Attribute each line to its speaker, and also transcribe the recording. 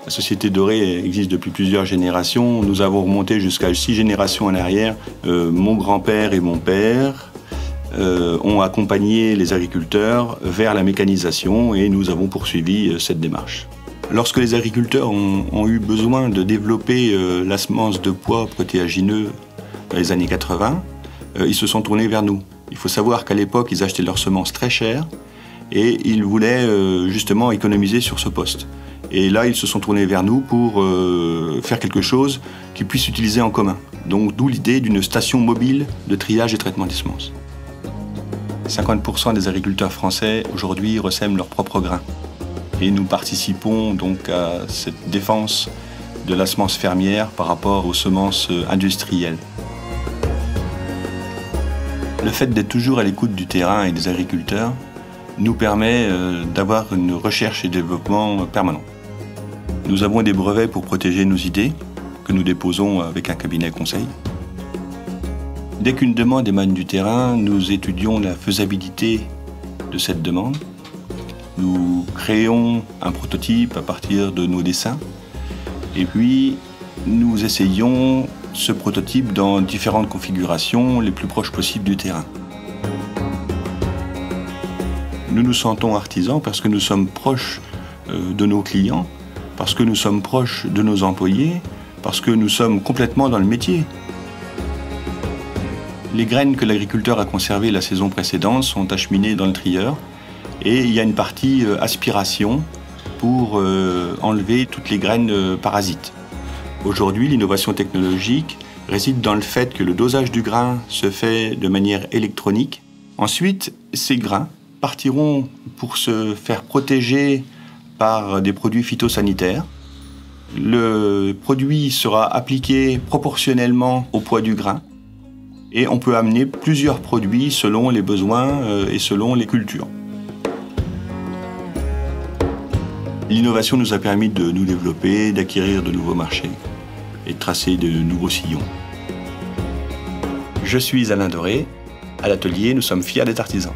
Speaker 1: La société Doré existe depuis plusieurs générations. Nous avons remonté jusqu'à 6 générations en arrière. Mon grand-père et mon père ont accompagné les agriculteurs vers la mécanisation et nous avons poursuivi cette démarche. Lorsque les agriculteurs ont eu besoin de développer la semence de pois protéagineux dans les années 80, ils se sont tournés vers nous. Il faut savoir qu'à l'époque, ils achetaient leurs semences très chères et ils voulaient justement économiser sur ce poste. Et là, ils se sont tournés vers nous pour faire quelque chose qu'ils puissent utiliser en commun. Donc, d'où l'idée d'une station mobile de triage et traitement des semences. 50% des agriculteurs français aujourd'hui ressèment leurs propres grains. Et nous participons donc à cette défense de la semence fermière par rapport aux semences industrielles. Le fait d'être toujours à l'écoute du terrain et des agriculteurs nous permet d'avoir une recherche et développement permanent. Nous avons des brevets pour protéger nos idées, que nous déposons avec un cabinet conseil. Dès qu'une demande émane du terrain, nous étudions la faisabilité de cette demande. Nous créons un prototype à partir de nos dessins. Et puis, nous essayons ce prototype dans différentes configurations les plus proches possibles du terrain. Nous nous sentons artisans parce que nous sommes proches de nos clients, parce que nous sommes proches de nos employés, parce que nous sommes complètement dans le métier. Les graines que l'agriculteur a conservées la saison précédente sont acheminées dans le trieur et il y a une partie aspiration pour enlever toutes les graines parasites. Aujourd'hui, l'innovation technologique réside dans le fait que le dosage du grain se fait de manière électronique. Ensuite, ces grains partiront pour se faire protéger par des produits phytosanitaires. Le produit sera appliqué proportionnellement au poids du grain et on peut amener plusieurs produits selon les besoins et selon les cultures. L'innovation nous a permis de nous développer, d'acquérir de nouveaux marchés et de tracer de nouveaux sillons. Je suis Alain Doré. À l'atelier, nous sommes fiers d'être artisans.